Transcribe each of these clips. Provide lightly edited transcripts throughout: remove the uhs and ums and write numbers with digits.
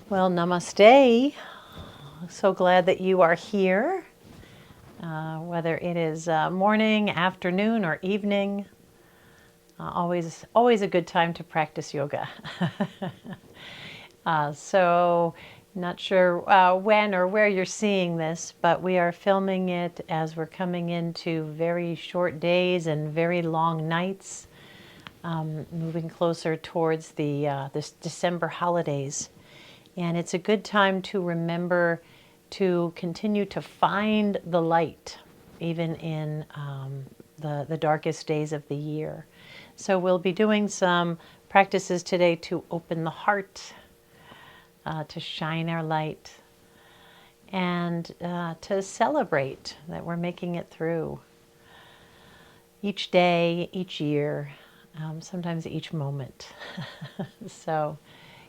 Well, namaste. So glad that you are here, whether it is morning, afternoon, or evening. Always a good time to practice yoga. So, not sure when or where you're seeing this, but we are filming it as we're coming into very short days and very long nights, moving closer towards this December holidays. And it's a good time to remember to continue to find the light, even in the darkest days of the year. So we'll be doing some practices today to open the heart, to shine our light, and to celebrate that we're making it through each day, each year, sometimes each moment. So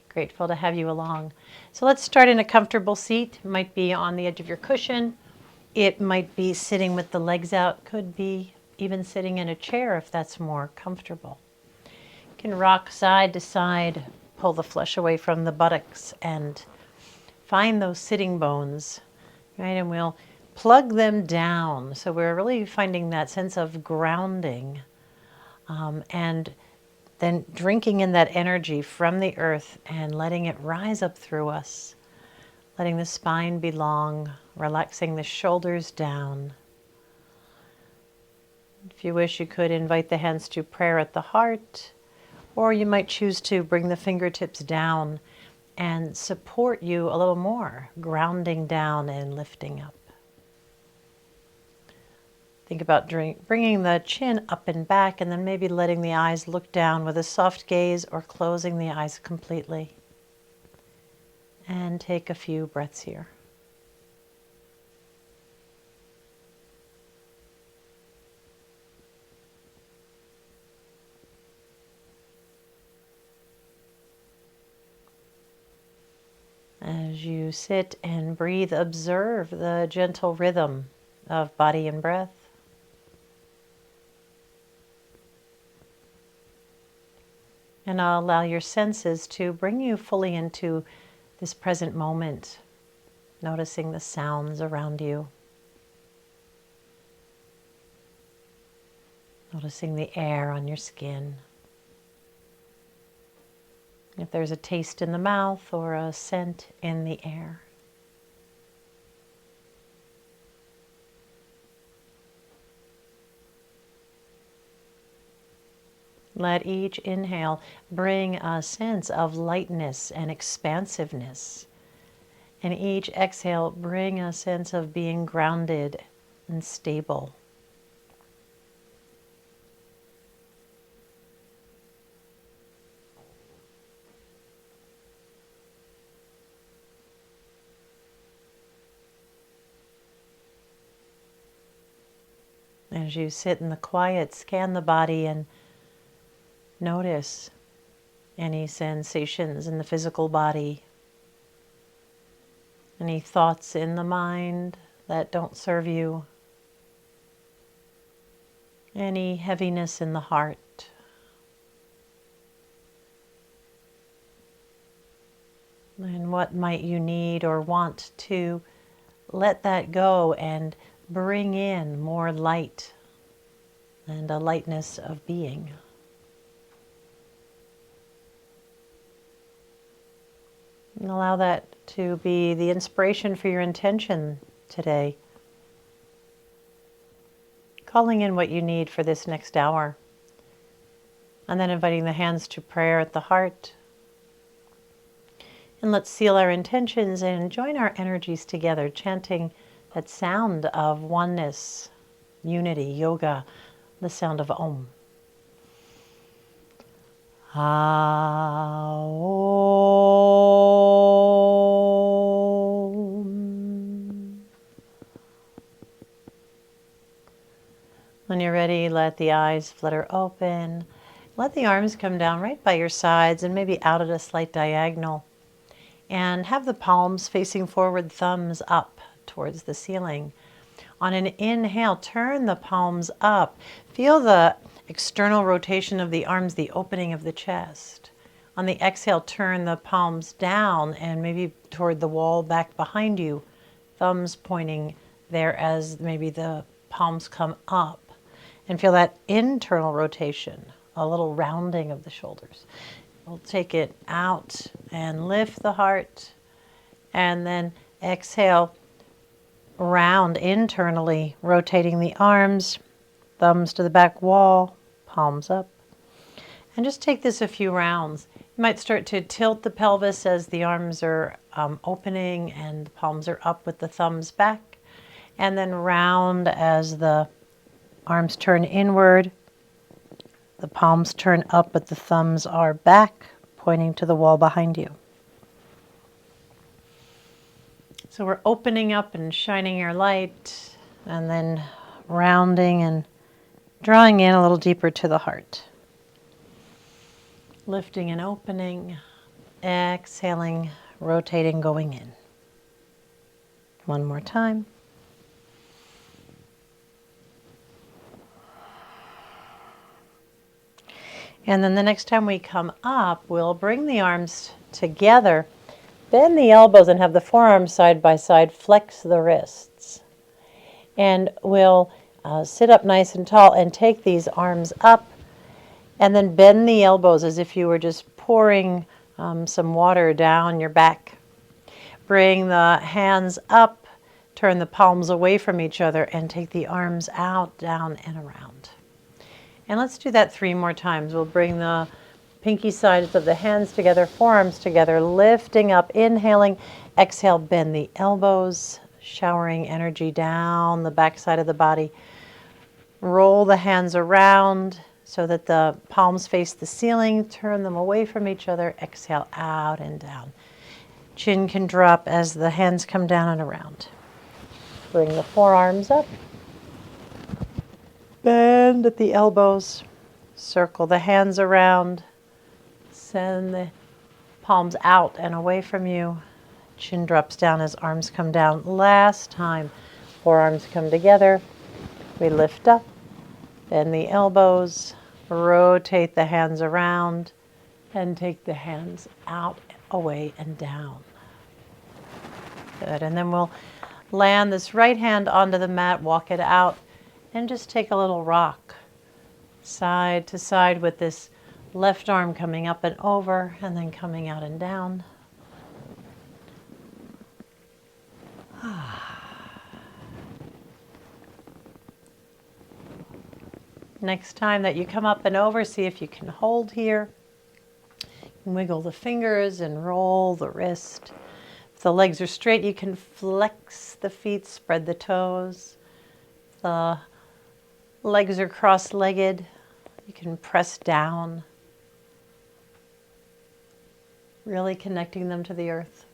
grateful to have you along. So let's start in a comfortable seat. It might be on the edge of your cushion. It might be sitting with the legs out. Could be even sitting in a chair if that's more comfortable. You can rock side to side, pull the flesh away from the buttocks, and find those sitting bones, right? And we'll plug them down. So we're really finding that sense of grounding, and then drinking in that energy from the earth and letting it rise up through us, letting the spine be long, relaxing the shoulders down. If you wish, you could invite the hands to prayer at the heart, or you might choose to bring the fingertips down and support you a little more, grounding down and lifting up. Think about bringing the chin up and back, and then maybe letting the eyes look down with a soft gaze or closing the eyes completely. And take a few breaths here. As you sit and breathe, observe the gentle rhythm of body and breath. And I'll allow your senses to bring you fully into this present moment, noticing the sounds around you, noticing the air on your skin. If there's a taste in the mouth or a scent in the air. Let each inhale bring a sense of lightness and expansiveness. And each exhale bring a sense of being grounded and stable. As you sit in the quiet, scan the body and notice any sensations in the physical body, any thoughts in the mind that don't serve you, any heaviness in the heart. And what might you need or want to let that go and bring in more light and a lightness of being. And allow that to be the inspiration for your intention today. Calling in what you need for this next hour. And then inviting the hands to prayer at the heart. And let's seal our intentions and join our energies together, chanting that sound of oneness, unity, yoga, the sound of Om. Om. When you're ready, let the eyes flutter open. Let the arms come down right by your sides and maybe out at a slight diagonal. And have the palms facing forward, thumbs up towards the ceiling. On an inhale, turn the palms up. Feel the external rotation of the arms, the opening of the chest. On the exhale, turn the palms down and maybe toward the wall back behind you, thumbs pointing there as maybe the palms come up. And feel that internal rotation, a little rounding of the shoulders. We'll take it out and lift the heart, and then exhale, round internally, rotating the arms, thumbs to the back wall, palms up. And just take this a few rounds. You might start to tilt the pelvis as the arms are opening and the palms are up with the thumbs back. And then round as the arms turn inward. The palms turn up but the thumbs are back, pointing to the wall behind you. So we're opening up and shining our light, and then rounding and drawing in a little deeper to the heart. Lifting and opening, exhaling, rotating, going in. One more time. And then the next time we come up, we'll bring the arms together, bend the elbows and have the forearms side by side, flex the wrists. And we'll sit up nice and tall and take these arms up and then bend the elbows as if you were just pouring some water down your back. Bring the hands up, turn the palms away from each other and take the arms out, down, and around. And let's do that 3 more times. We'll bring the pinky sides of the hands together, forearms together, lifting up, inhaling, exhale, bend the elbows, showering energy down the back side of the body. Roll the hands around so that the palms face the ceiling, turn them away from each other, exhale out and down. Chin can drop as the hands come down and around. Bring the forearms up. Bend at the elbows, circle the hands around, send the palms out and away from you. Chin drops down as arms come down. Last time, forearms come together. We lift up, bend the elbows, rotate the hands around, and take the hands out, away, and down. Good, and then we'll land this right hand onto the mat, walk it out, and just take a little rock side to side with this left arm coming up and over and then coming out and down. Next time that you come up and over, see if you can hold here. Wiggle the fingers and roll the wrist. If the legs are straight, you can flex the feet, spread the toes. The legs are cross-legged, you can press down, really connecting them to the earth.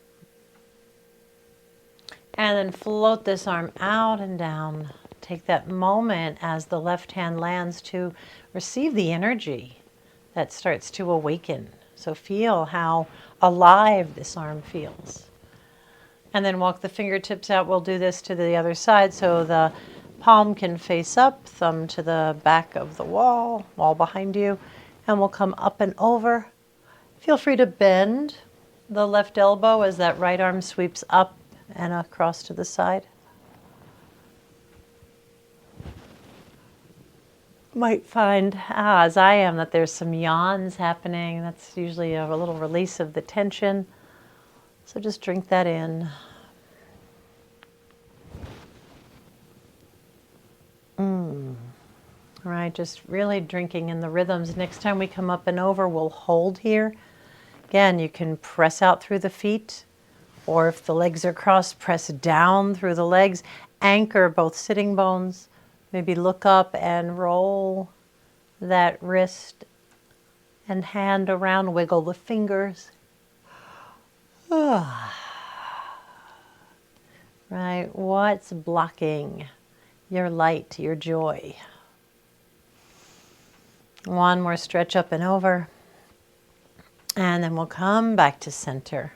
And then float this arm out and down. Take that moment as the left hand lands to receive the energy that starts to awaken. So feel how alive this arm feels. And then walk the fingertips out. We'll do this to the other side so the palm can face up, thumb to the back of the wall behind you, and we'll come up and over. Feel free to bend the left elbow as that right arm sweeps up and across to the side. Might find, as I am, that there's some yawns happening. That's usually a little release of the tension. So just drink that in. All right, just really drinking in the rhythms. Next time we come up and over, we'll hold here. Again, you can press out through the feet, or if the legs are crossed, press down through the legs. Anchor both sitting bones. Maybe look up and roll that wrist and hand around, wiggle the fingers. Right, what's blocking your light, your joy? One more stretch up and over. And then we'll come back to center.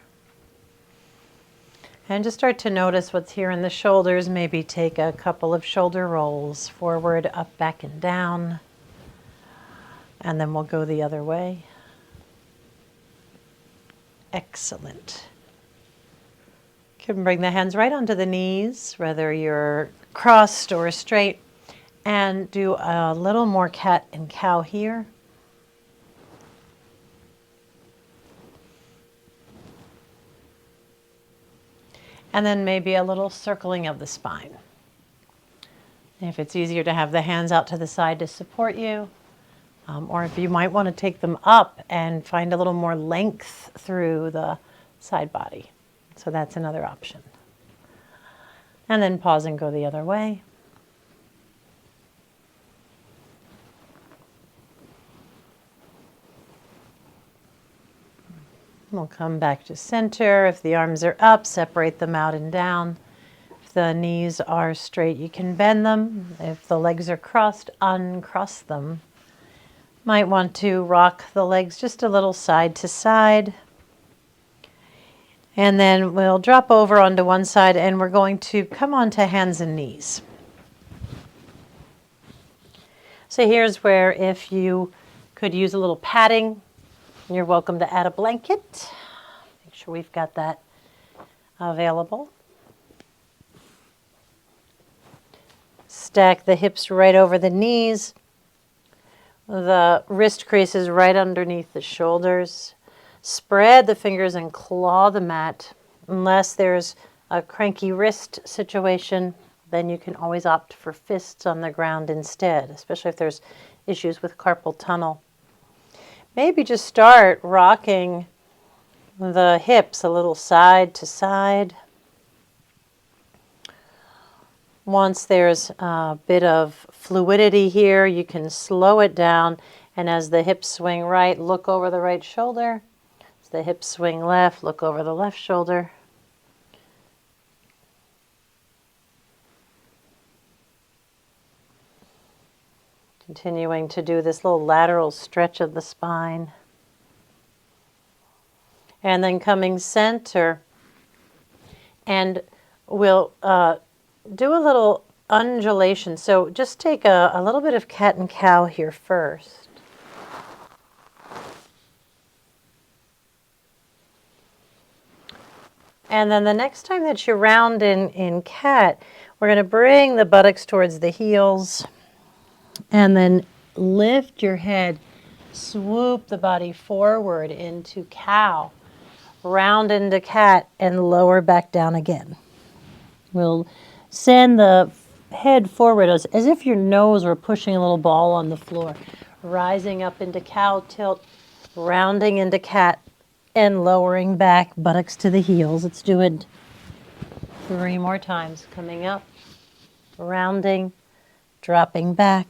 And just start to notice what's here in the shoulders. Maybe take a couple of shoulder rolls, forward, up, back, and down. And then we'll go the other way. Excellent. You can bring the hands right onto the knees, whether you're crossed or straight, and do a little more cat and cow here. And then maybe a little circling of the spine. If it's easier to have the hands out to the side to support you, or if you might want to take them up and find a little more length through the side body. So that's another option. And then pause and go the other way. We'll come back to center. If the arms are up, separate them out and down. If the knees are straight, you can bend them. If the legs are crossed, uncross them. Might want to rock the legs just a little side to side. And then we'll drop over onto one side and we're going to come onto hands and knees. So here's where if you could use a little padding, you're welcome to add a blanket. Make sure we've got that available. Stack the hips right over the knees. The wrist creases right underneath the shoulders. Spread the fingers and claw the mat. Unless there's a cranky wrist situation, then you can always opt for fists on the ground instead, especially if there's issues with carpal tunnel. Maybe just start rocking the hips a little side to side. Once there's a bit of fluidity here, you can slow it down, and as the hips swing right, look over the right shoulder. As the hips swing left, look over the left shoulder. Continuing to do this little lateral stretch of the spine. And then coming center, and we'll do a little undulation. So just take a little bit of cat and cow here first. And then the next time that you round in cat, we're going to bring the buttocks towards the heels and then lift your head, swoop the body forward into cow, round into cat, and lower back down again. We'll send the head forward as if your nose were pushing a little ball on the floor. Rising up into cow tilt, rounding into cat, and lowering back, buttocks to the heels. Let's do it 3 more times. Coming up, rounding, dropping back,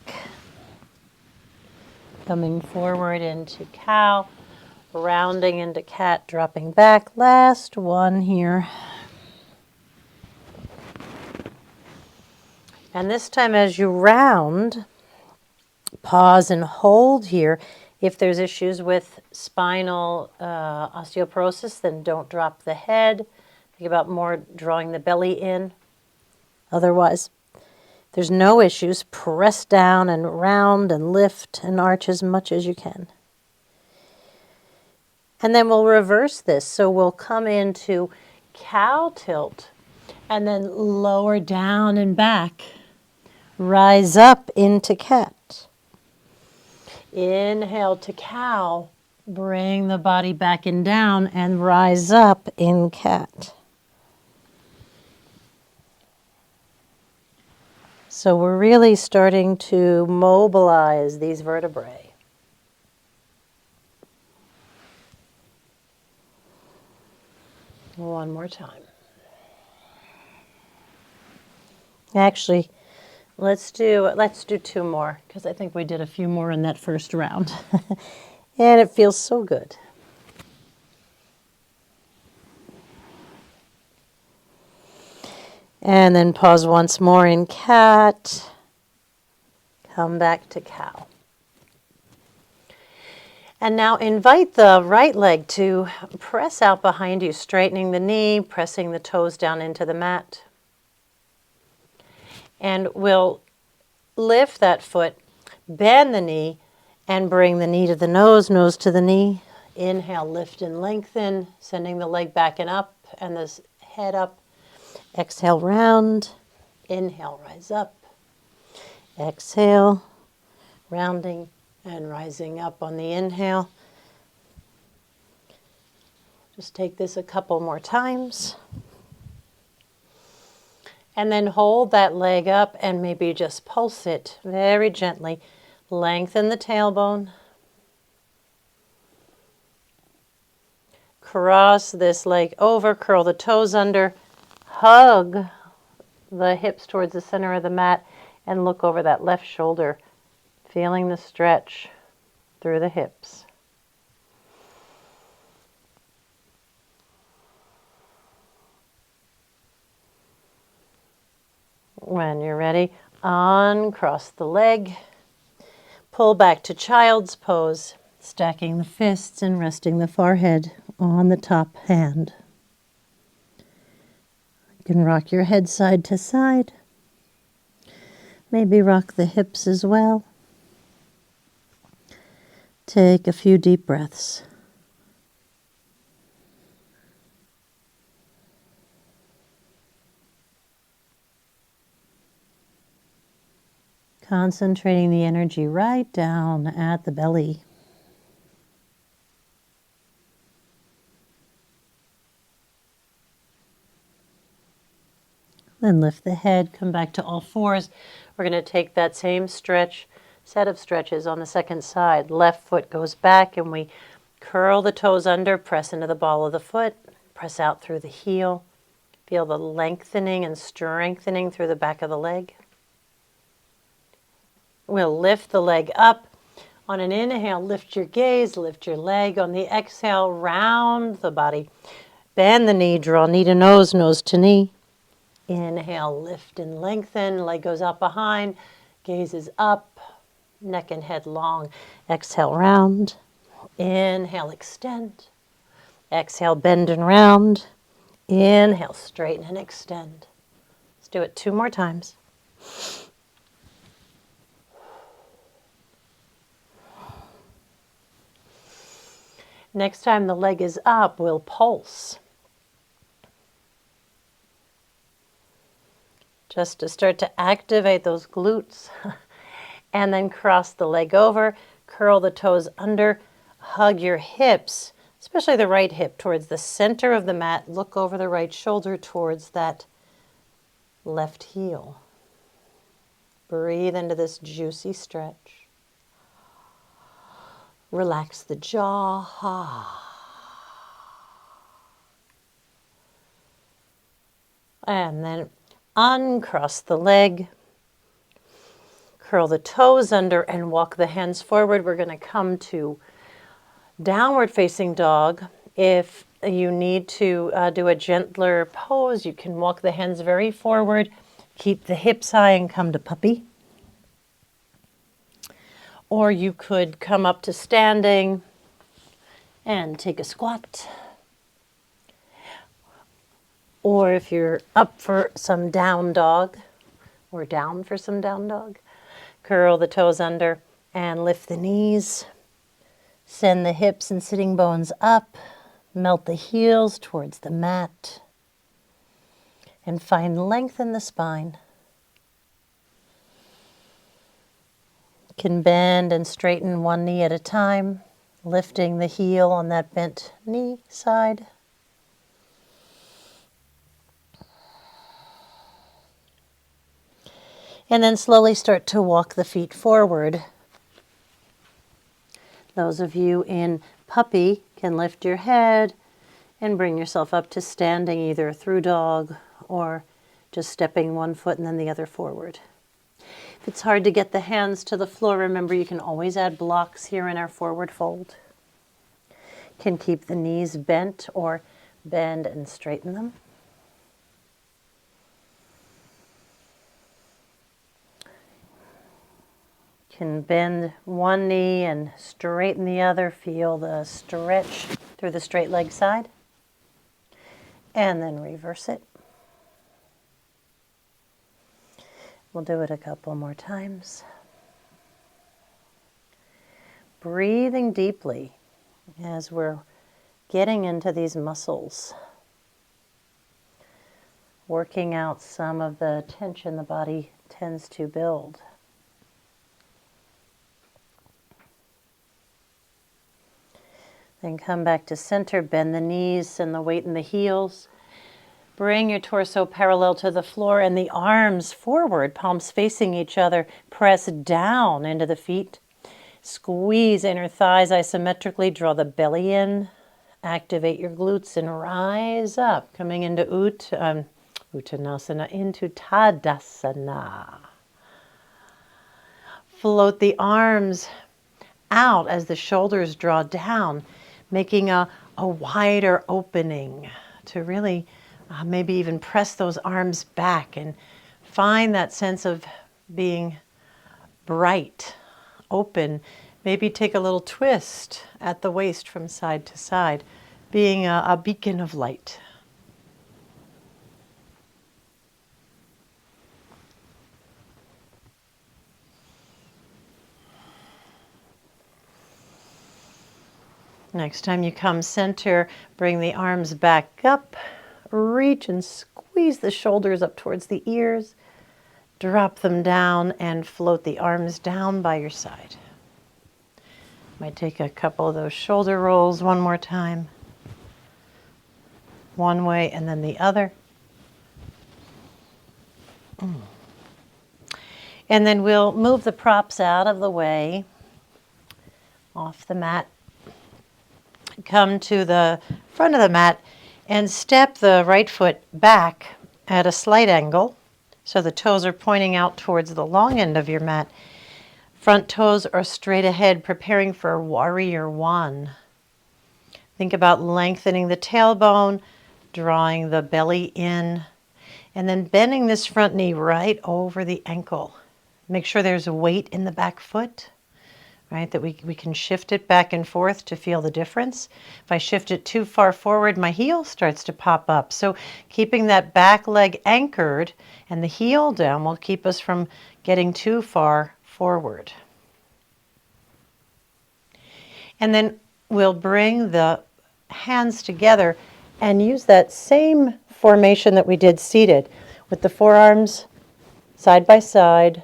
coming forward into cow, rounding into cat, dropping back. Last one here. And this time as you round, pause and hold here. If there's issues with spinal osteoporosis, then don't drop the head. Think about more drawing the belly in. Otherwise, there's no issues. Press down and round and lift and arch as much as you can. And then we'll reverse this. So we'll come into cow tilt and then lower down and back. Rise up into cat. Inhale to cow. Bring the body back and down and rise up in cat. So we're really starting to mobilize these vertebrae. One more time. Actually, let's do 2 more, because I think we did a few more in that first round. And it feels so good. And then pause once more in cat. Come back to cow. And now invite the right leg to press out behind you, straightening the knee, pressing the toes down into the mat. And we'll lift that foot, bend the knee, and bring the knee to the nose, nose to the knee. Inhale, lift and lengthen, sending the leg back and up and the head up. Exhale, round. Inhale, rise up. Exhale, rounding and rising up on the inhale. Just take this a couple more times. And then hold that leg up and maybe just pulse it very gently. Lengthen the tailbone. Cross this leg over, curl the toes under, hug the hips towards the center of the mat, and look over that left shoulder, feeling the stretch through the hips. When you're ready, uncross the leg, pull back to child's pose, stacking the fists and resting the forehead on the top hand. You can rock your head side to side. Maybe rock the hips as well. Take a few deep breaths. Concentrating the energy right down at the belly. Then lift the head, come back to all fours. We're going to take that same set of stretches on the second side. Left foot goes back and we curl the toes under, press into the ball of the foot, press out through the heel. Feel the lengthening and strengthening through the back of the leg. We'll lift the leg up. On an inhale, lift your gaze, lift your leg. On the exhale, round the body. Bend the knee, draw knee to nose, nose to knee. Inhale, lift and lengthen. Leg goes out behind, gaze is up, neck and head long. Exhale, round. Inhale, extend. Exhale, bend and round. Inhale, straighten and extend. Let's do it 2 more times. Next time the leg is up, we'll pulse. Just to start to activate those glutes. And then cross the leg over, curl the toes under, hug your hips, especially the right hip, towards the center of the mat. Look over the right shoulder towards that left heel. Breathe into this juicy stretch. Relax the jaw. And then uncross the leg. Curl the toes under and walk the hands forward. We're going to come to downward facing dog. If you need to do a gentler pose, you can walk the hands very forward. Keep the hips high and come to puppy. Or you could come up to standing and take a squat. Or if you're up for some down dog, or down for some down dog, curl the toes under and lift the knees. Send the hips and sitting bones up. Melt the heels towards the mat. And find length in the spine. Can bend and straighten one knee at a time, lifting the heel on that bent knee side. And then slowly start to walk the feet forward. Those of you in puppy can lift your head and bring yourself up to standing, either through dog or just stepping one foot and then the other forward. If it's hard to get the hands to the floor, remember you can always add blocks here in our forward fold. Can keep the knees bent or bend and straighten them. Can bend one knee and straighten the other. Feel the stretch through the straight leg side. And then reverse it. We'll do it a couple more times. Breathing deeply. as we're getting into these muscles, working out some of the tension the body tends to build. Then come back to center, bend the knees, send the weight in the heels. Bring your torso parallel to the floor and the arms forward, palms facing each other. Press down into the feet. Squeeze inner thighs isometrically, draw the belly in. Activate your glutes and rise up, coming into Uttanasana, into Tadasana. Float the arms out as the shoulders draw down, making a wider opening to really maybe even press those arms back and find that sense of being bright, open. Maybe take a little twist at the waist from side to side, being a beacon of light. Next time you come center, bring the arms back up, reach and squeeze the shoulders up towards the ears, drop them down and float the arms down by your side. Might take a couple of those shoulder rolls one more time. One way and then the other. And then we'll move the props out of the way, off the mat. Come to the front of the mat and step the right foot back at a slight angle so the toes are pointing out towards the long end of your mat. Front toes are straight ahead, preparing for Warrior One. Think about lengthening the tailbone, drawing the belly in, and then bending this front knee right over the ankle. Make sure there's a weight in the back foot. Right, that we can shift it back and forth to feel the difference. If I shift it too far forward, my heel starts to pop up. So keeping that back leg anchored and the heel down will keep us from getting too far forward. And then we'll bring the hands together and use that same formation that we did seated, with the forearms side by side,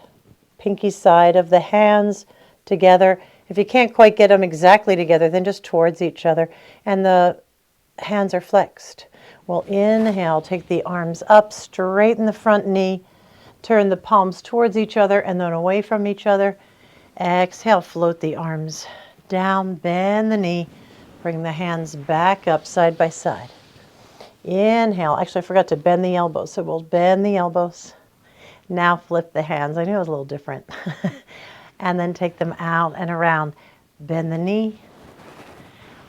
pinky side of the hands together. If you can't quite get them exactly together, then just towards each other. And the hands are flexed. We'll inhale, take the arms up, straighten the front knee, turn the palms towards each other and then away from each other. Exhale, float the arms down, bend the knee, bring the hands back up side by side. Inhale. Actually, I forgot to bend the elbows, so we'll bend the elbows. Now flip the hands. I knew it was a little different. And then take them out and around. Bend the knee.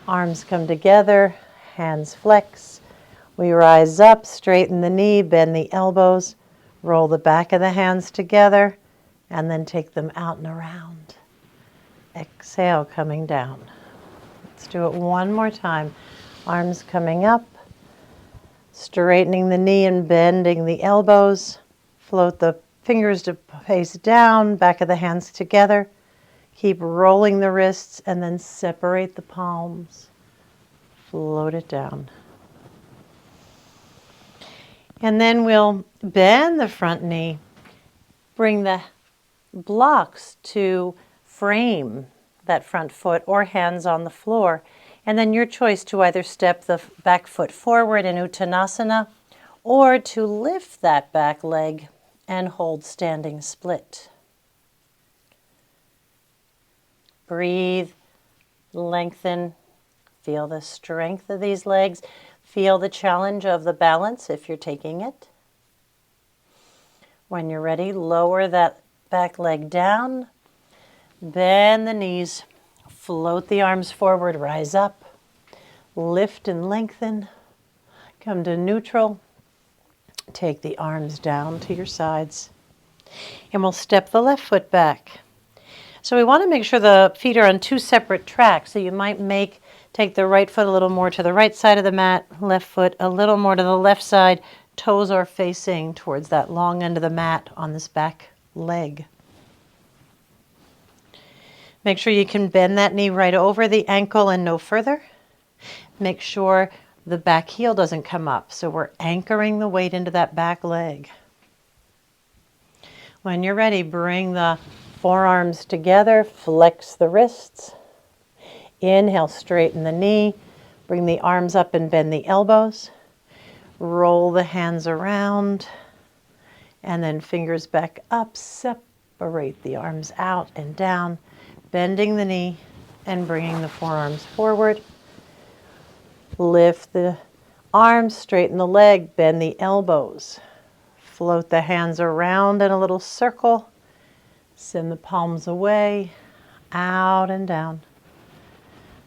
Arms come together. Hands flex. We rise up, straighten the knee, bend the elbows. Roll the back of the hands together. And then take them out and around. Exhale, coming down. Let's do it one more time. Arms coming up. Straightening the knee and bending the elbows. Float the fingers to face down, back of the hands together. Keep rolling the wrists and then separate the palms. Float it down. And then we'll bend the front knee. Bring the blocks to frame that front foot or hands on the floor. And then your choice to either step the back foot forward in Uttanasana or to lift that back leg and hold standing split. Breathe, lengthen, feel the strength of these legs, feel the challenge of the balance if you're taking it. When you're ready, lower that back leg down, bend the knees, float the arms forward, rise up, lift and lengthen, come to neutral. Take the arms down to your sides. And we'll step the left foot back. So we want to make sure the feet are on two separate tracks. So you might take the right foot a little more to the right side of the mat, left foot a little more to the left side. Toes are facing towards that long end of the mat on this back leg. Make sure you can bend that knee right over the ankle and no further. Make sure the back heel doesn't come up. So we're anchoring the weight into that back leg. When you're ready, bring the forearms together, flex the wrists. Inhale, straighten the knee. Bring the arms up and bend the elbows. Roll the hands around. And then fingers back up. Separate the arms out and down. Bending the knee and bringing the forearms forward. Lift the arms, straighten the leg, bend the elbows. Float the hands around in a little circle. Send the palms away, out and down.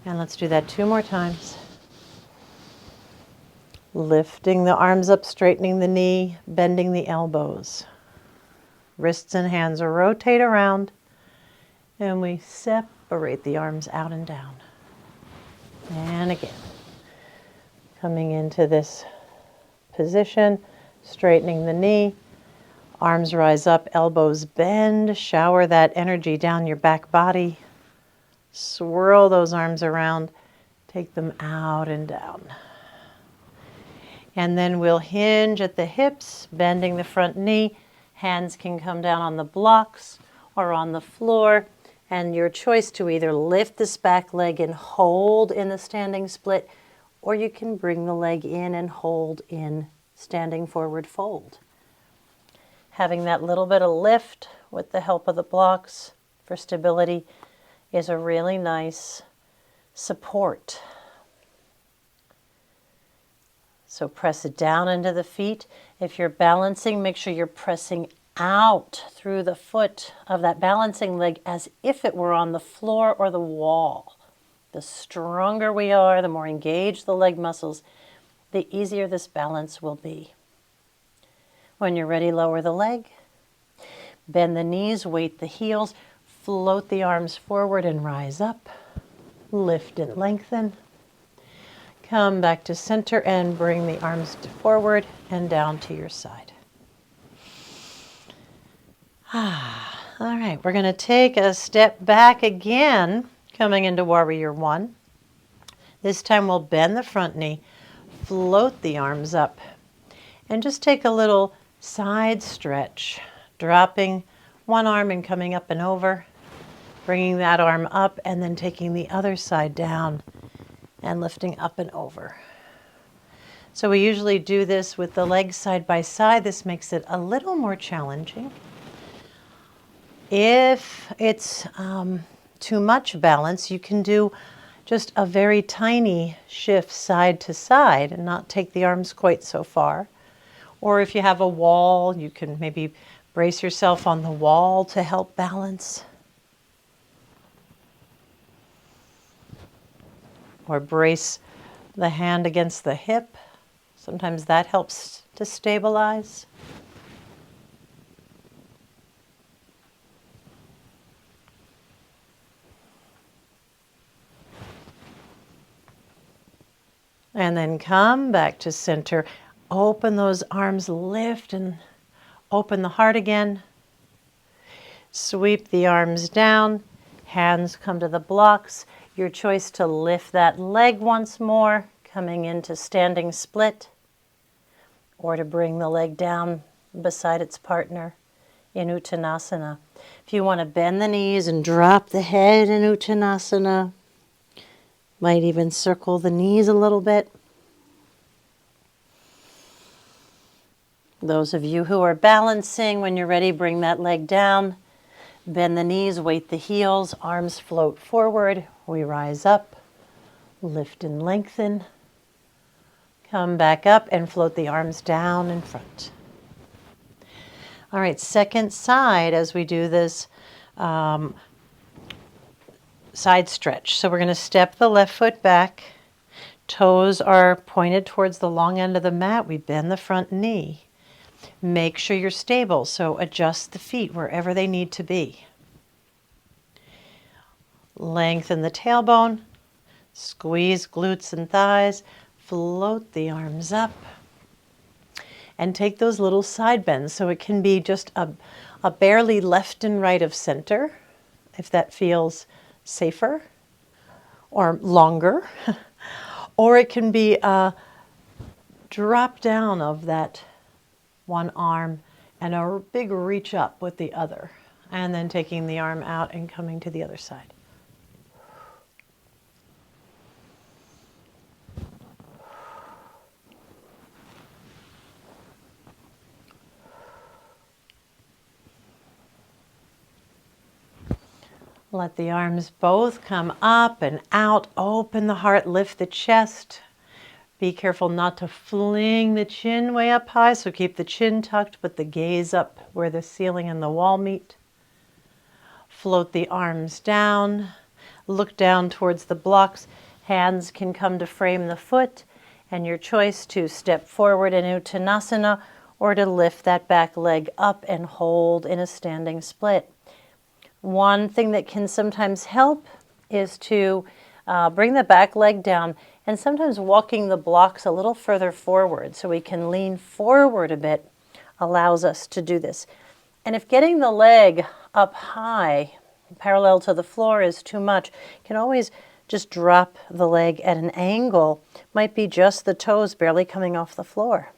And let's do that 2 more times. Lifting the arms up, straightening the knee, bending the elbows. Wrists and hands rotate around, and we separate the arms out and down. And again. Coming into this position, straightening the knee, arms rise up, elbows bend, shower that energy down your back body. Swirl those arms around, take them out and down. And then we'll hinge at the hips, bending the front knee. Hands can come down on the blocks or on the floor. And your choice to either lift this back leg and hold in the standing split, or you can bring the leg in and hold in standing forward fold. Having that little bit of lift with the help of the blocks for stability is a really nice support. So press it down into the feet. If you're balancing, make sure you're pressing out through the foot of that balancing leg as if it were on the floor or the wall. The stronger we are, the more engaged the leg muscles, the easier this balance will be. When you're ready, lower the leg. Bend the knees, weight the heels, float the arms forward and rise up. Lift and lengthen. Come back to center and bring the arms forward and down to your side. All right, we're going to take a step back again. Coming into Warrior One. This time we'll bend the front knee, float the arms up, and just take a little side stretch, dropping one arm and coming up and over, bringing that arm up and then taking the other side down and lifting up and over. So we usually do this with the legs side by side. This makes it a little more challenging. If it's too much balance, you can do just a very tiny shift side to side and not take the arms quite so far. Or if you have a wall, you can maybe brace yourself on the wall to help balance. Or brace the hand against the hip. Sometimes that helps to stabilize. And then come back to center. Open those arms, lift and open the heart again. Sweep the arms down. Hands come to the blocks. Your choice to lift that leg once more, coming into standing split, or to bring the leg down beside its partner in Uttanasana. If you want to bend the knees and drop the head in Uttanasana, might even circle the knees a little bit. Those of you who are balancing, when you're ready, bring that leg down. Bend the knees, weight the heels, arms float forward. We rise up, lift and lengthen. Come back up and float the arms down in front. All right, second side as we do this side stretch. So we're going to step the left foot back. Toes are pointed towards the long end of the mat. We bend the front knee. Make sure you're stable, so adjust the feet wherever they need to be. Lengthen the tailbone. Squeeze glutes and thighs. Float the arms up. And take those little side bends. So it can be just a barely left and right of center, if that feels safer or longer, or it can be a drop down of that one arm and a big reach up with the other, and then taking the arm out and coming to the other side. Let the arms both come up and out. Open the heart, lift the chest. Be careful not to fling the chin way up high, so keep the chin tucked, but the gaze up where the ceiling and the wall meet. Float the arms down. Look down towards the blocks. Hands can come to frame the foot, and your choice to step forward in Uttanasana or to lift that back leg up and hold in a standing split. One thing that can sometimes help is to bring the back leg down and sometimes walking the blocks a little further forward so we can lean forward a bit allows us to do this. And if getting the leg up high, parallel to the floor, is too much, you can always just drop the leg at an angle. Might be just the toes barely coming off the floor,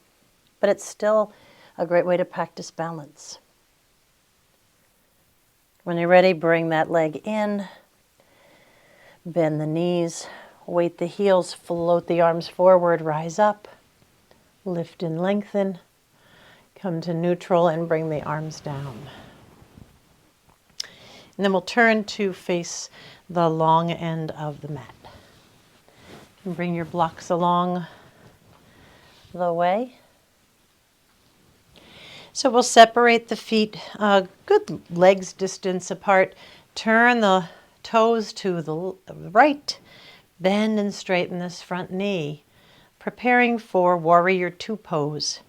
but it's still a great way to practice balance. When you're ready, bring that leg in, bend the knees, weight the heels, float the arms forward, rise up, lift and lengthen, come to neutral and bring the arms down. And then we'll turn to face the long end of the mat. And bring your blocks along the way. So we'll separate the feet a good legs distance apart. Turn the toes to the right. Bend and straighten this front knee, preparing for Warrior Two pose.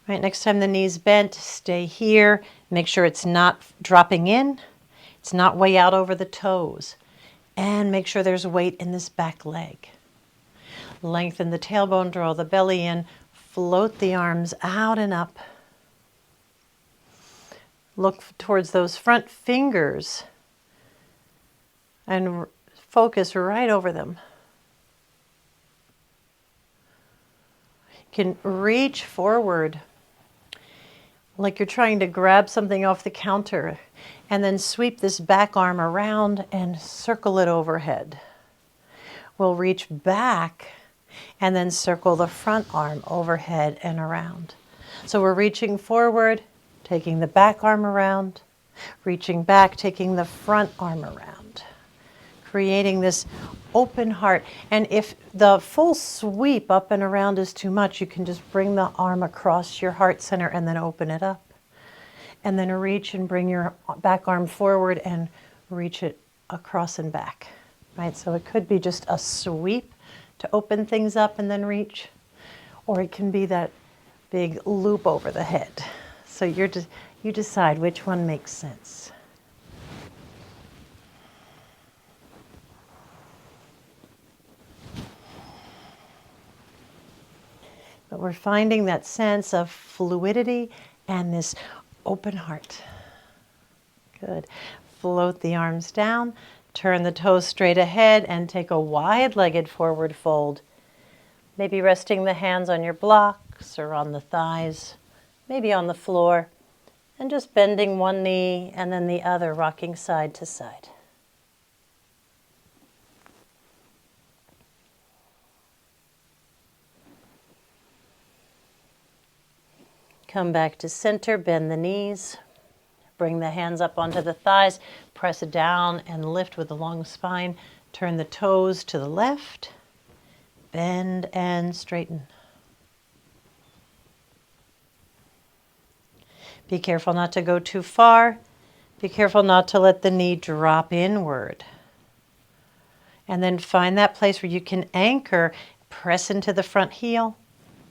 Right, next time the knee's bent, stay here. Make sure it's not dropping in. It's not way out over the toes. And make sure there's weight in this back leg. Lengthen the tailbone, draw the belly in. Float the arms out and up. Look towards those front fingers and focus right over them. You can reach forward like you're trying to grab something off the counter, and then sweep this back arm around and circle it overhead. We'll reach back and then circle the front arm overhead and around. So we're reaching forward, taking the back arm around, reaching back, taking the front arm around, creating this open heart. And if the full sweep up and around is too much, you can just bring the arm across your heart center and then open it up. And then reach and bring your back arm forward and reach it across and back. Right? So it could be just a sweep to open things up and then reach, or it can be that big loop over the head. So you decide which one makes sense. But we're finding that sense of fluidity and this open heart. Good. Float the arms down. Turn the toes straight ahead and take a wide-legged forward fold. Maybe resting the hands on your blocks or on the thighs, maybe on the floor, and just bending one knee and then the other, rocking side to side. Come back to center, bend the knees. Bring the hands up onto the thighs, press it down and lift with a long spine. Turn the toes to the left, bend and straighten. Be careful not to go too far. Be careful not to let the knee drop inward. And then find that place where you can anchor, press into the front heel,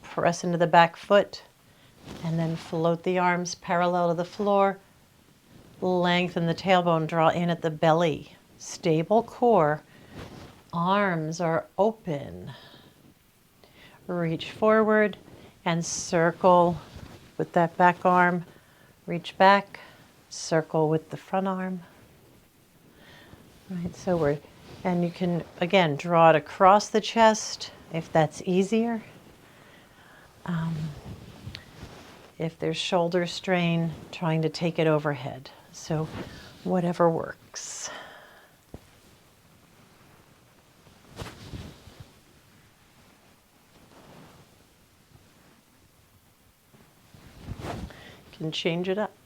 press into the back foot, and then float the arms parallel to the floor. Lengthen the tailbone, draw in at the belly. Stable core. Arms are open. Reach forward and circle with that back arm. Reach back, circle with the front arm. Right, so and you can, again, draw it across the chest if that's easier. If there's shoulder strain, trying to take it overhead. So whatever works. Can change it up.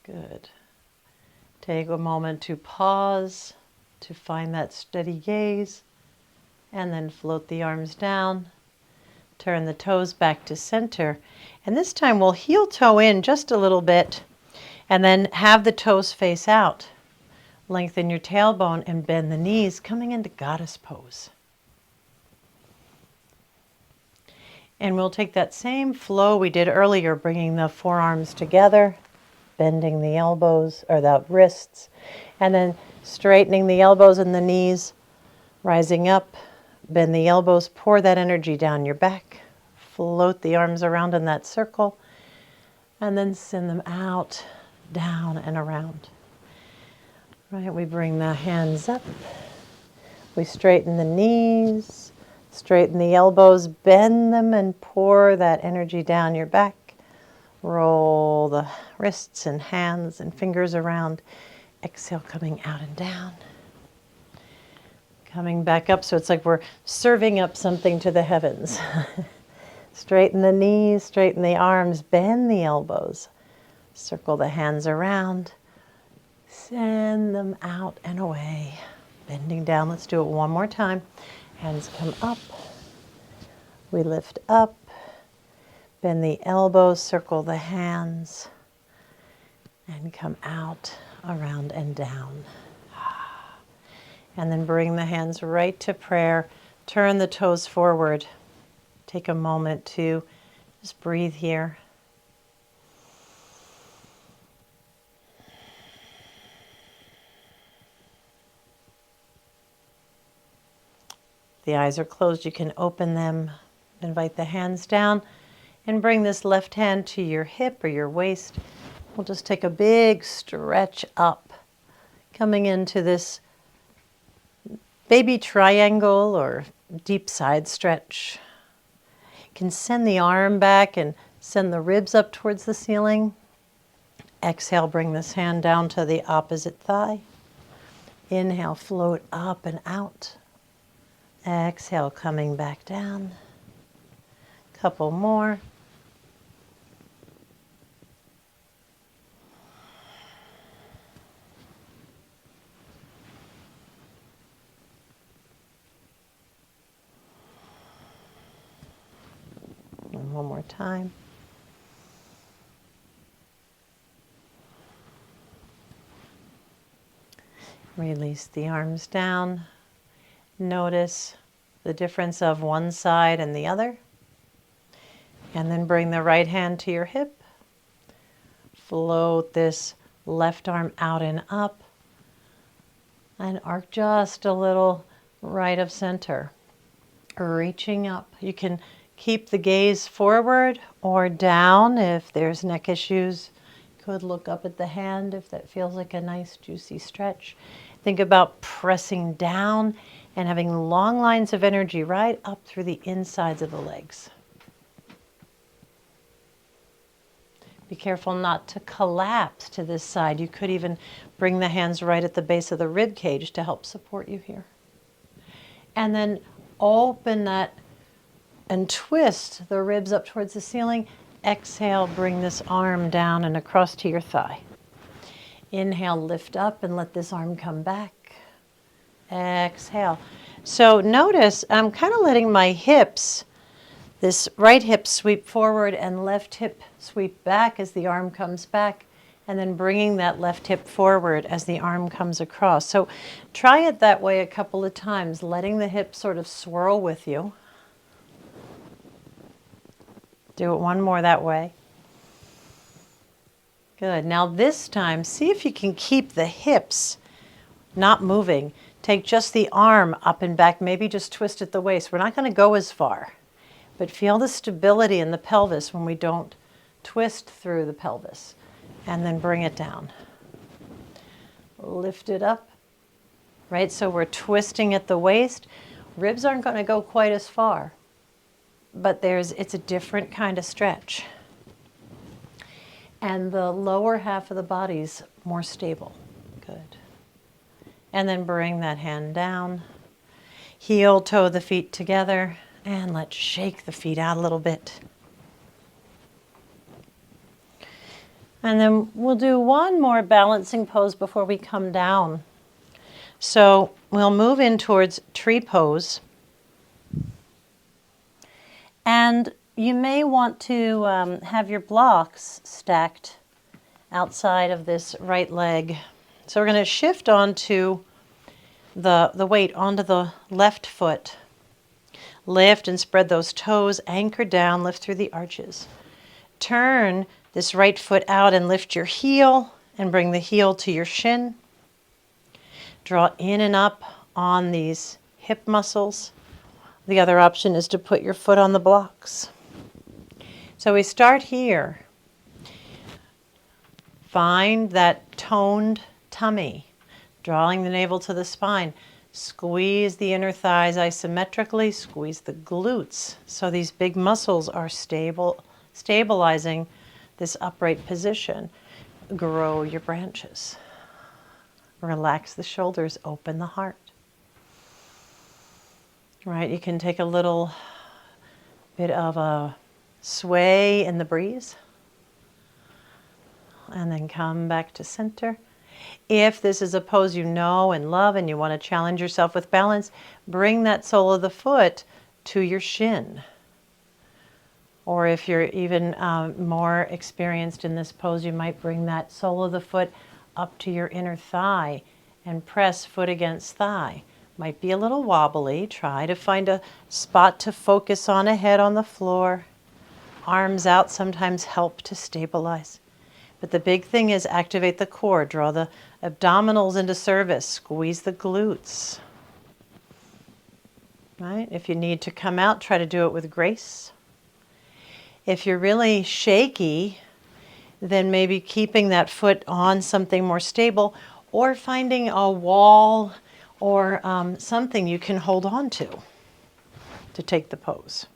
Good. Take a moment to pause, to find that steady gaze, and then float the arms down. Turn the toes back to center. And this time we'll heel toe in just a little bit, and then have the toes face out. Lengthen your tailbone and bend the knees, coming into goddess pose. And we'll take that same flow we did earlier, bringing the forearms together, bending the elbows or the wrists, and then straightening the elbows and the knees, rising up, bend the elbows, pour that energy down your back, float the arms around in that circle, and then send them out, down and around. Right, we bring the hands up, we straighten the knees, straighten the elbows, bend them and pour that energy down your back. Roll the wrists and hands and fingers around. Exhale, coming out and down. Coming back up, so it's like we're serving up something to the heavens. Straighten the knees, straighten the arms, bend the elbows. Circle the hands around. Send them out and away. Bending down. Let's do it one more time. Hands come up. We lift up. Bend the elbows, circle the hands, and come out, around, and down. And then bring the hands right to prayer. Turn the toes forward. Take a moment to just breathe here. The eyes are closed. You can open them. Invite the hands down. And bring this left hand to your hip or your waist. We'll just take a big stretch up, coming into this baby triangle or deep side stretch. You can send the arm back and send the ribs up towards the ceiling. Exhale, bring this hand down to the opposite thigh. Inhale, float up and out. Exhale, coming back down. Couple more. And one more time. Release the arms down. Notice the difference of one side and the other. And then bring the right hand to your hip. Float this left arm out and up. And arc just a little right of center. Reaching up. You can keep the gaze forward or down if there's neck issues. Could look up at the hand if that feels like a nice juicy stretch. Think about pressing down and having long lines of energy right up through the insides of the legs. Be careful not to collapse to this side. You could even bring the hands right at the base of the rib cage to help support you here. And then open that and twist the ribs up towards the ceiling. Exhale, bring this arm down and across to your thigh. Inhale, lift up and let this arm come back. Exhale. So notice I'm kind of letting my hips, this right hip sweep forward and left hip sweep back as the arm comes back, and then bringing that left hip forward as the arm comes across. So try it that way a couple of times, letting the hip sort of swirl with you. Do it one more that way. Good. Now this time, see if you can keep the hips not moving. Take just the arm up and back, maybe just twist at the waist. We're not going to go as far, but feel the stability in the pelvis when we don't twist through the pelvis. And then bring it down. Lift it up, right? So we're twisting at the waist. Ribs aren't going to go quite as far, but it's a different kind of stretch. And the lower half of the body's more stable. Good. And then bring that hand down. Heel toe the feet together, and let's shake the feet out a little bit. And then we'll do one more balancing pose before we come down. So we'll move in towards tree pose. And you may want to have your blocks stacked outside of this right leg. So we're going to shift onto the weight onto the left foot. Lift and spread those toes, anchor down, lift through the arches. Turn this right foot out and lift your heel and bring the heel to your shin. Draw in and up on these hip muscles. The other option is to put your foot on the blocks. So we start here. Find that toned tummy, drawing the navel to the spine. Squeeze the inner thighs isometrically, squeeze the glutes. So these big muscles are stabilizing this upright position. Grow your branches. Relax the shoulders, open the heart. Right, you can take a little bit of a sway in the breeze. And then come back to center. If this is a pose you know and love and you want to challenge yourself with balance, bring that sole of the foot to your shin. Or if you're even more experienced in this pose, you might bring that sole of the foot up to your inner thigh and press foot against thigh. Might be a little wobbly. Try to find a spot to focus on, a head on the floor. Arms out sometimes help to stabilize. But the big thing is activate the core. Draw the abdominals into service. Squeeze the glutes. Right? If you need to come out, try to do it with grace. If you're really shaky, then maybe keeping that foot on something more stable, or finding a wall or something you can hold on to take the pose.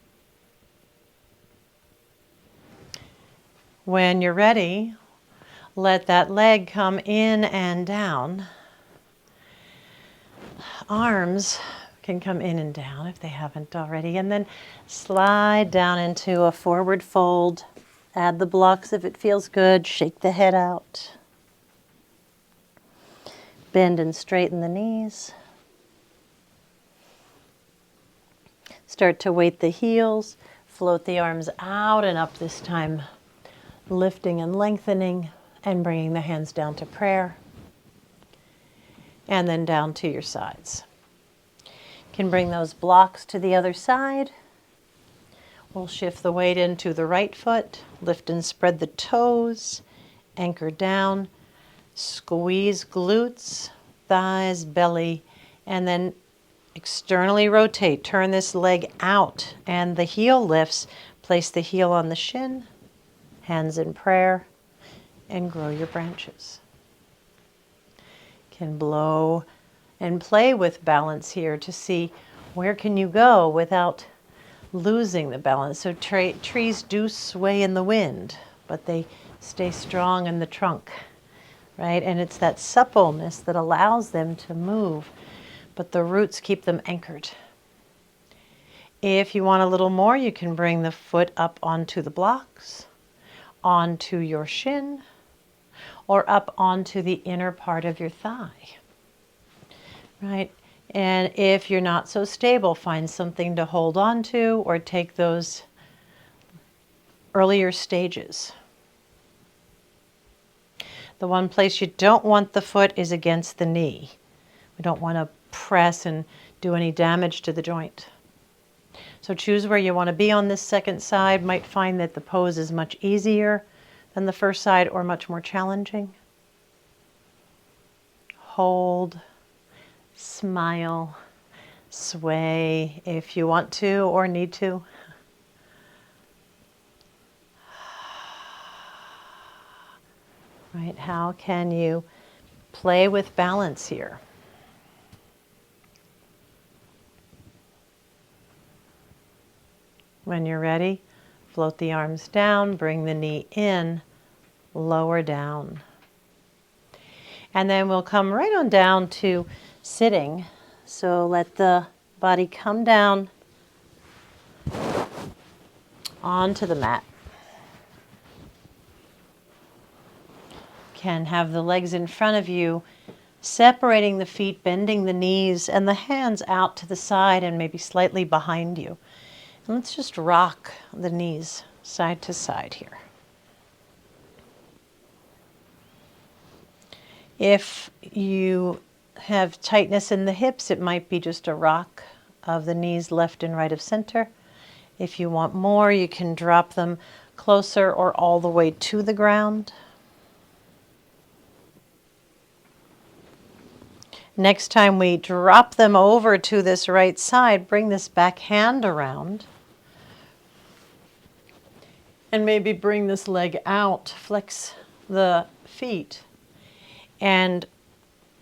When you're ready, let that leg come in and down. Arms can come in and down if they haven't already, and then slide down into a forward fold. Add the blocks if it feels good. Shake the head out. Bend and straighten the knees. Start to weight the heels. Float the arms out and up this time, lifting and lengthening and bringing the hands down to prayer. And then down to your sides. You can bring those blocks to the other side. We'll shift the weight into the right foot. Lift and spread the toes. Anchor down. Squeeze glutes, thighs, belly, and then externally rotate. Turn this leg out and the heel lifts. Place the heel on the shin. Hands in prayer. And grow your branches. Can blow and play with balance here to see where can you go without losing the balance. So trees do sway in the wind, but they stay strong in the trunk, right? And it's that suppleness that allows them to move, but the roots keep them anchored. If you want a little more, you can bring the foot up onto the blocks, onto your shin, or up onto the inner part of your thigh, right? And if you're not so stable, find something to hold on to or take those earlier stages. The one place you don't want the foot is against the knee. We don't want to press and do any damage to the joint. So choose where you want to be on this second side. Might find that the pose is much easier than the first side or much more challenging. Hold. Smile, sway if you want to or need to. Right, how can you play with balance here? When you're ready, float the arms down, bring the knee in, lower down. And then we'll come right on down to sitting. So let the body come down onto the mat. Can have the legs in front of you, separating the feet, bending the knees, and the hands out to the side and maybe slightly behind you. And let's just rock the knees side to side here. If you have tightness in the hips, it might be just a rock of the knees left and right of center. If you want more, you can drop them closer or all the way to the ground. Next time we drop them over to this right side, bring this back hand around. And maybe bring this leg out, flex the feet. And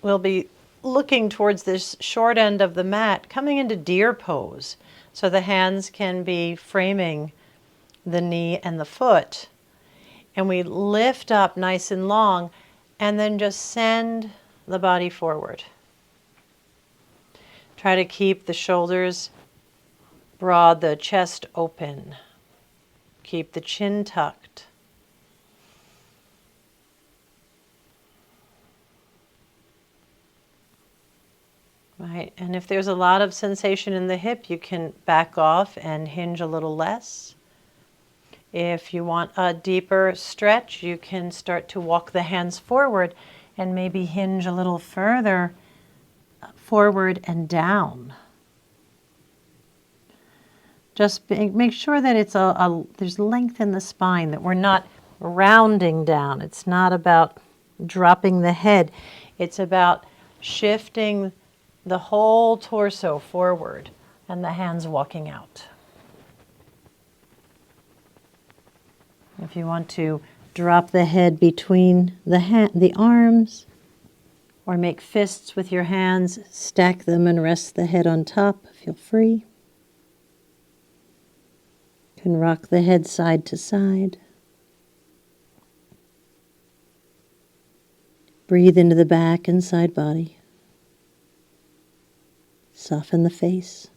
we'll be looking towards this short end of the mat, coming into deer pose. So the hands can be framing the knee and the foot. And we lift up nice and long, and then just send the body forward. Try to keep the shoulders broad, the chest open. Keep the chin tucked. Right, and if there's a lot of sensation in the hip, you can back off and hinge a little less. If you want a deeper stretch, you can start to walk the hands forward and maybe hinge a little further forward and down. Just make sure that it's there's length in the spine, that we're not rounding down. It's not about dropping the head. It's about shifting the whole torso forward and the hands walking out. If you want to drop the head between the arms, or make fists with your hands, stack them and rest the head on top, feel free. You can rock the head side to side. Breathe into the back and side body. Soften the face.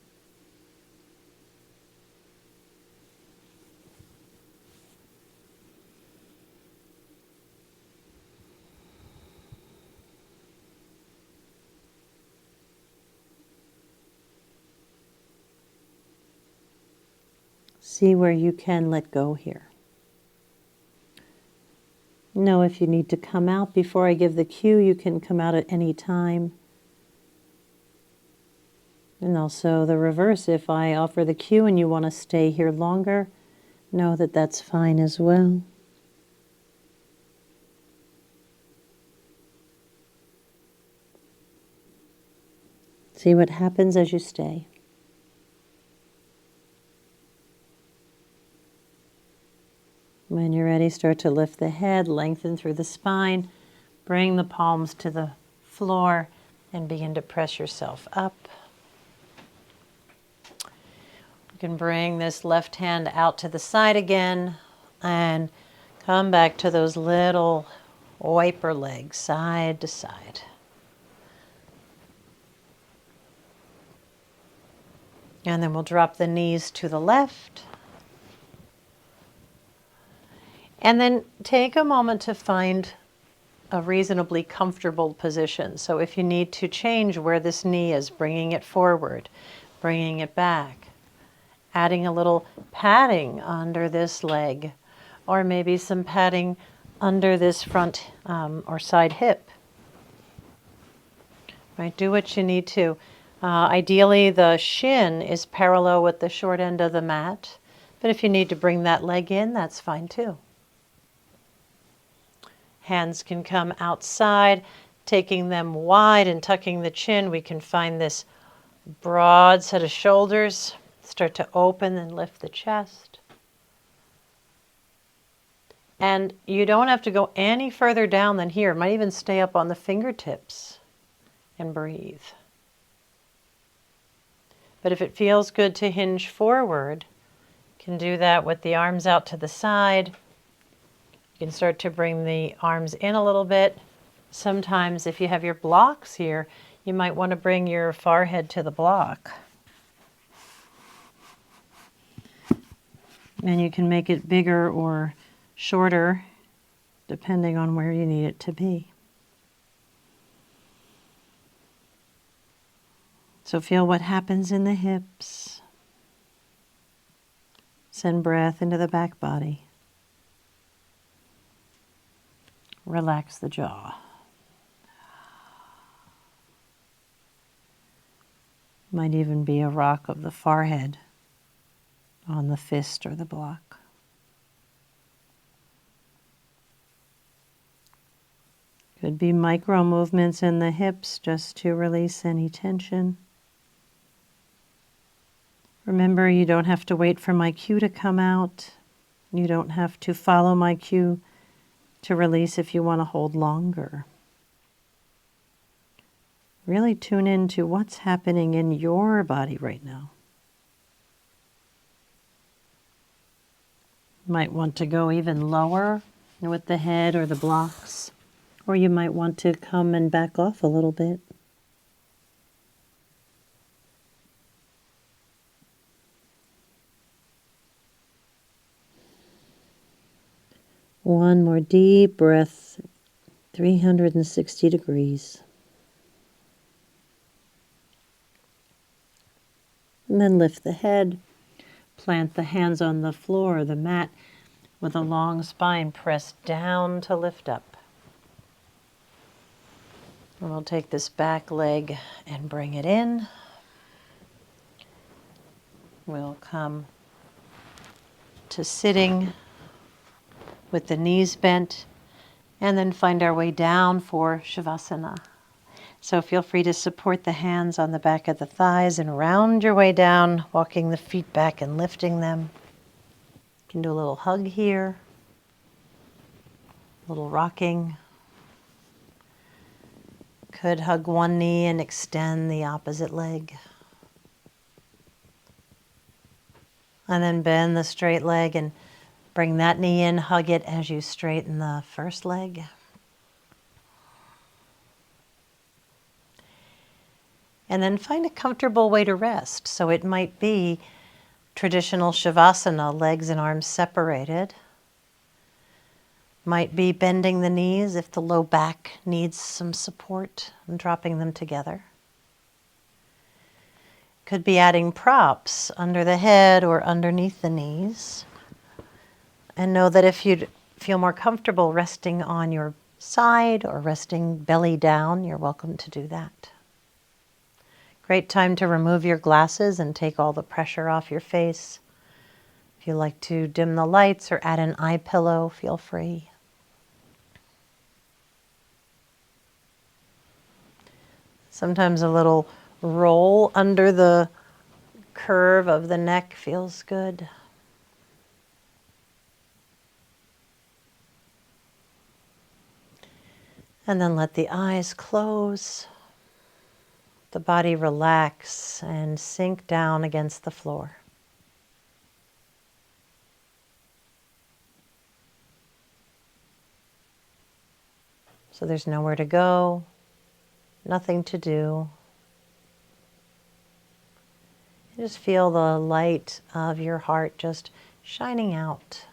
See where you can let go here. Know if you need to come out before I give the cue, you can come out at any time. And also the reverse, if I offer the cue and you want to stay here longer, know that that's fine as well. See what happens as you stay. When you're ready, start to lift the head, lengthen through the spine, bring the palms to the floor, and begin to press yourself up. You can bring this left hand out to the side again and come back to those little wiper legs, side to side. And then we'll drop the knees to the left. And then take a moment to find a reasonably comfortable position. So if you need to change where this knee is, bringing it forward, bringing it back, adding a little padding under this leg, or maybe some padding under this front or side hip. Right, do what you need to. Ideally, the shin is parallel with the short end of the mat, but if you need to bring that leg in, that's fine too. Hands can come outside, taking them wide and tucking the chin, we can find this broad set of shoulders. Start to open and lift the chest. And you don't have to go any further down than here. It might even stay up on the fingertips and breathe. But if it feels good to hinge forward, you can do that with the arms out to the side. You can start to bring the arms in a little bit. Sometimes if you have your blocks here, you might want to bring your forehead to the block. And you can make it bigger or shorter depending on where you need it to be. So feel what happens in the hips. Send breath into the back body. Relax the jaw. Might even be a rock of the forehead on the fist or the block. Could be micro movements in the hips just to release any tension. Remember, you don't have to wait for my cue to come out. You don't have to follow my cue to release if you want to hold longer. Really tune into what's happening in your body right now. You might want to go even lower with the head or the blocks, or you might want to come and back off a little bit. One more deep breath, 360 degrees. And then lift the head, plant the hands on the floor or the mat with a long spine, press down to lift up. And we'll take this back leg and bring it in. We'll come to sitting with the knees bent, and then find our way down for Shavasana. So feel free to support the hands on the back of the thighs and round your way down, walking the feet back and lifting them. You can do a little hug here, a little rocking. Could hug one knee and extend the opposite leg. And then bend the straight leg and bring that knee in, hug it as you straighten the first leg. And then find a comfortable way to rest. So it might be traditional Shavasana, legs and arms separated. Might be bending the knees if the low back needs some support and dropping them together. Could be adding props under the head or underneath the knees. And know that if you'd feel more comfortable resting on your side or resting belly down, you're welcome to do that. Great time to remove your glasses and take all the pressure off your face. If you like to dim the lights or add an eye pillow, feel free. Sometimes a little roll under the curve of the neck feels good. And then let the eyes close, the body relax and sink down against the floor. So there's nowhere to go, nothing to do. You just feel the light of your heart just shining out.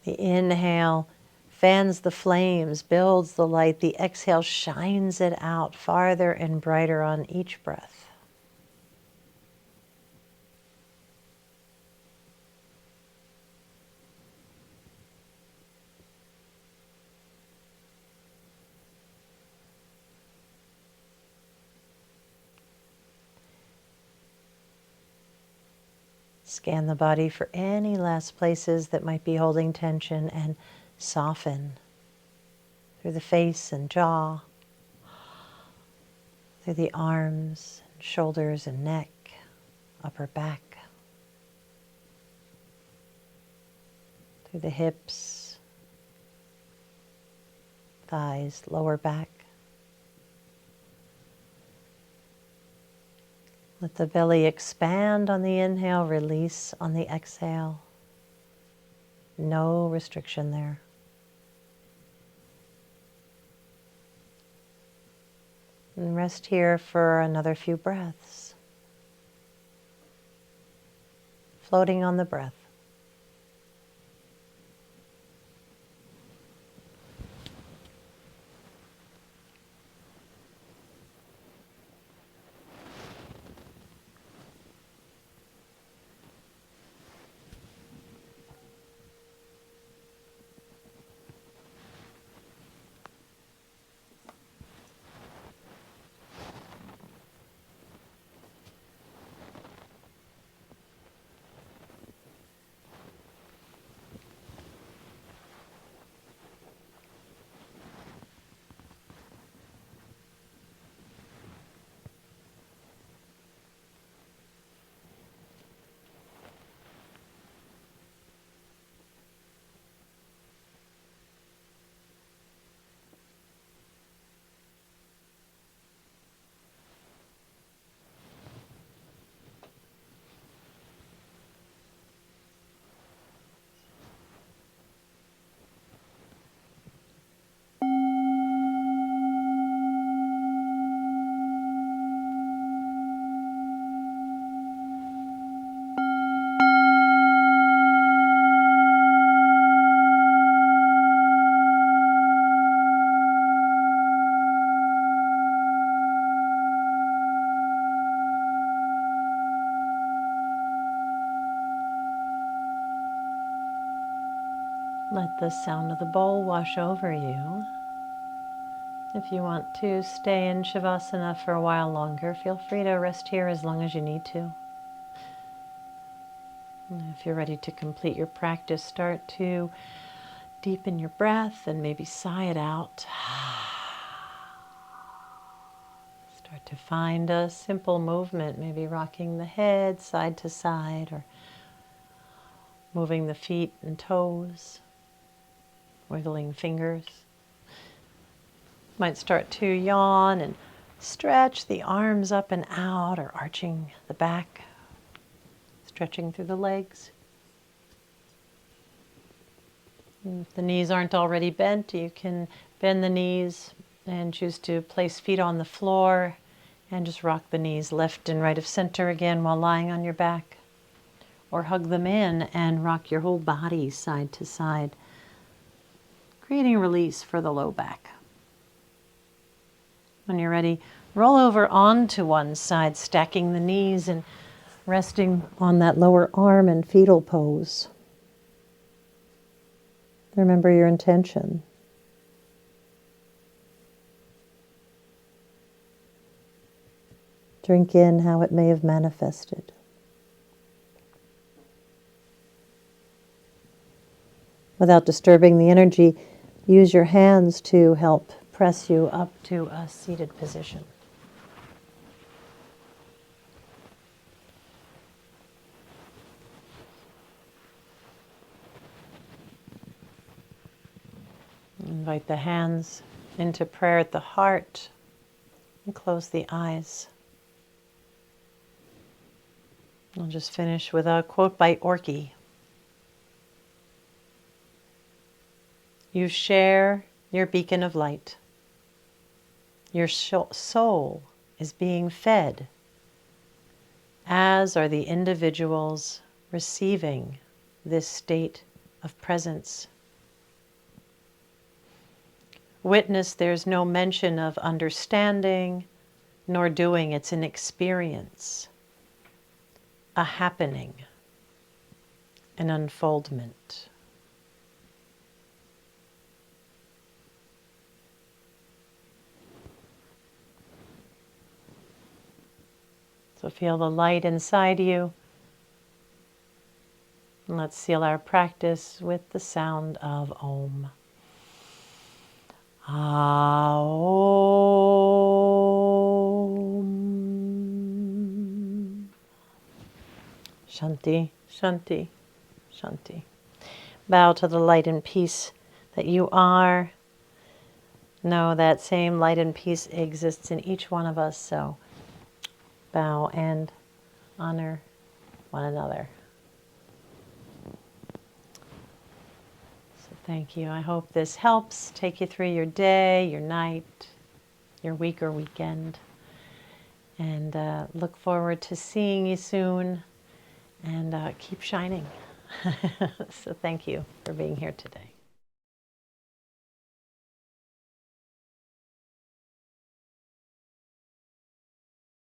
The inhale fans the flames, builds the light. The exhale shines it out farther and brighter on each breath. Scan the body for any last places that might be holding tension and soften through the face and jaw, through the arms, and shoulders and neck, upper back, through the hips, thighs, lower back. Let the belly expand on the inhale, release on the exhale. No restriction there. And rest here for another few breaths. Floating on the breath. Let the sound of the bowl wash over you. If you want to stay in Shavasana for a while longer, feel free to rest here as long as you need to. And if you're ready to complete your practice, start to deepen your breath and maybe sigh it out. Start to find a simple movement, maybe rocking the head side to side or moving the feet and toes, wiggling fingers. Might start to yawn and stretch the arms up and out or arching the back, stretching through the legs. And if the knees aren't already bent, you can bend the knees and choose to place feet on the floor and just rock the knees left and right of center again while lying on your back. Or hug them in and rock your whole body side to side, creating a release for the low back. When you're ready, roll over onto one side, stacking the knees and resting on that lower arm in fetal pose. Remember your intention. Drink in how it may have manifested. Without disturbing the energy, use your hands to help press you up to a seated position. Invite the hands into prayer at the heart and close the eyes. I'll just finish with a quote by Orky. You share your beacon of light. Your soul is being fed, as are the individuals receiving this state of presence. Witness there's no mention of understanding nor doing. It's an experience, a happening, an unfoldment. So feel the light inside you And let's seal our practice with the sound of Om. Aum. Shanti, Shanti, Shanti. Bow to the light and peace that you are. Know that same light and peace exists in each one of us, so bow and honor one another. So thank you. I hope this helps take you through your day, your night, your week or weekend. And look forward to seeing you soon. And keep shining. So thank you for being here today.